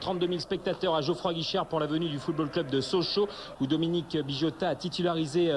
32 000 spectateurs à Geoffroy Guichard pour la venue du Football Club de Sochaux, où Dominique Bijotta a titularisé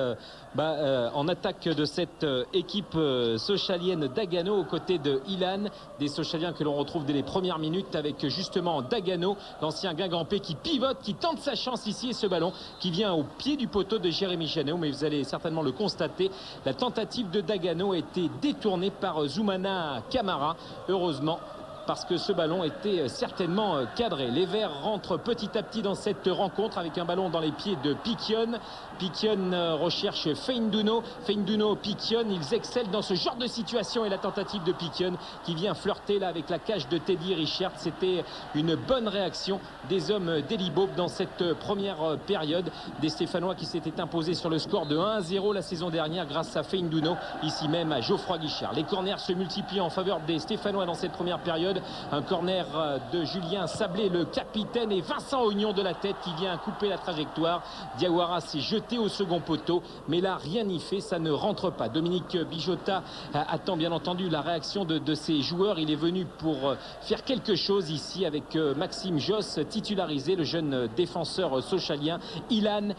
en attaque de cette équipe sochalienne Dagano aux côtés de Ilan, des Sochaliens que l'on retrouve dès les premières minutes avec justement Dagano, l'ancien Guingampais qui pivote, qui tente sa chance ici, et ce ballon qui vient au pied du poteau de Jérémy Janot, mais vous allez certainement le constater, la tentative de Dagano a été détournée par Zoumana Camara, heureusement, parce que ce ballon était certainement cadré. Les Verts rentrent petit à petit dans cette rencontre avec un ballon dans les pieds de Piquion. Piquion recherche Feindouno. Feindouno, Piquion, ils excellent dans ce genre de situation, et la tentative de Piquion qui vient flirter là avec la cage de Teddy Richard. C'était une bonne réaction des hommes d'Elibob dans cette première période. Des Stéphanois qui s'étaient imposés sur le score de 1-0 la saison dernière grâce à Feindouno, ici même à Geoffroy Guichard. Les corners se multiplient en faveur des Stéphanois dans cette première période. Un corner de Julien Sablé, le capitaine, et Vincent Ognon de la tête qui vient couper la trajectoire. Diawara s'est jeté au second poteau, mais là rien n'y fait, ça ne rentre pas. Dominique Bijotta attend bien entendu la réaction de ses joueurs. Il est venu pour faire quelque chose ici avec Maxime Josse titularisé, le jeune défenseur sochalien. Ilan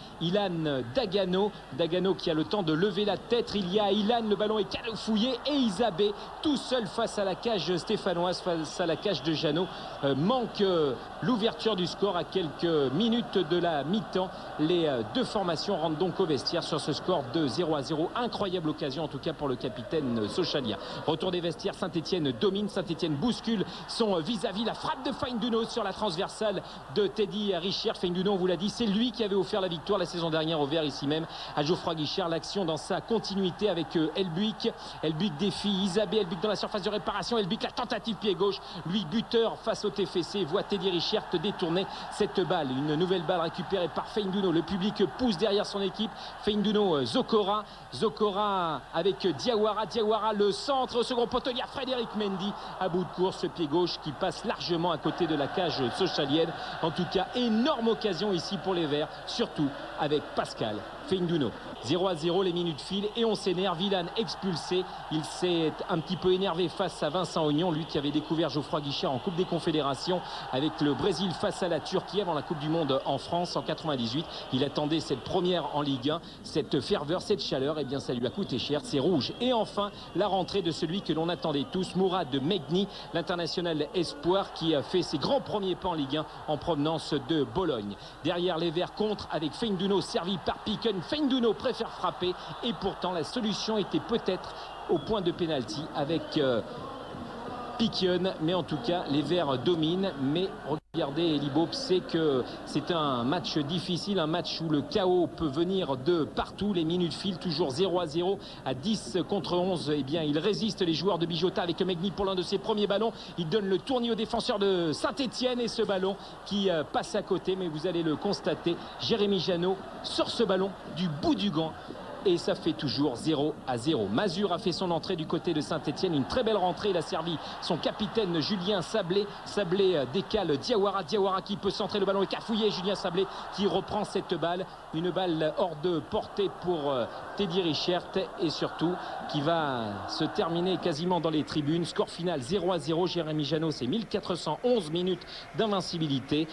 Dagano qui a le temps de lever la tête. Il y a Ilan, le ballon est calfouillé, et Isabé tout seul face à la cage stéphanoise, face à la cage de Janot, manque l'ouverture du score à quelques minutes de la mi-temps. Les deux formations rentrent donc au vestiaire sur ce score de 0-0. Incroyable occasion en tout cas pour le capitaine sochalien. Retour des vestiaires, Saint-Etienne domine, Saint-Etienne bouscule son vis-à-vis. La frappe de Feindouno sur la transversale de Teddy Richard. Feindouno, on vous l'a dit, c'est lui qui avait offert la victoire la saison dernière au Vert, ici même à Geoffroy Guichard. L'action dans sa continuité avec Elbuik. Elbuik défie Isabé, Elbuik dans la surface de réparation, Elbuik la tentative pied gauche, lui buteur face au TFC, voit Teddy Richard détourner cette balle. Une nouvelle balle récupérée par Feindouno. Le public pousse derrière son équipe. Feindouno, Zokora avec Diawara, le centre au second poteau. Il y a Frédéric Mendy à bout de course, ce pied gauche qui passe largement à côté de la cage sochalienne. En tout cas, énorme occasion ici pour les Verts, surtout avec Pascal Feindouno. 0-0, les minutes filent et on s'énerve. Ilan expulsé, il s'est un petit peu énervé face à Vincent Ognon, lui qui avait découvert Geoffroy Guichard en Coupe des Confédérations avec le Brésil face à la Turquie avant la Coupe du Monde en France en 98. Il attendait cette première en Ligue 1, cette ferveur, cette chaleur, et bien ça lui a coûté cher, c'est rouge. Et enfin, la rentrée de celui que l'on attendait tous, Mourad Megni, l'international espoir qui a fait ses grands premiers pas en Ligue 1 en provenance de Bologne. Derrière, les Verts contre avec Feindouno servi par Piquion. Feindouno préfère frapper, et pourtant la solution était peut-être au point de pénalty avec Piquion, mais en tout cas les Verts dominent. Mais regardez, Elibob sait que c'est un match difficile, un match où le chaos peut venir de partout. Les minutes filent, toujours 0-0 à 10 contre 11. Eh bien, il résiste, les joueurs de Bijotta, avec Megni pour l'un de ses premiers ballons. Il donne le tournis au défenseur de Saint-Etienne, et ce ballon qui passe à côté, mais vous allez le constater, Jérémy Janot sort ce ballon du bout du gant. Et ça fait toujours 0-0. Mazur a fait son entrée du côté de Saint-Etienne. Une très belle rentrée. Il a servi son capitaine Julien Sablé. Sablé décale Diawara qui peut centrer. Le ballon est cafouillé. Julien Sablé qui reprend cette balle. Une balle hors de portée pour Teddy Richard, et surtout qui va se terminer quasiment dans les tribunes. Score final 0-0. Jérémy Janot, c'est 1411 minutes d'invincibilité.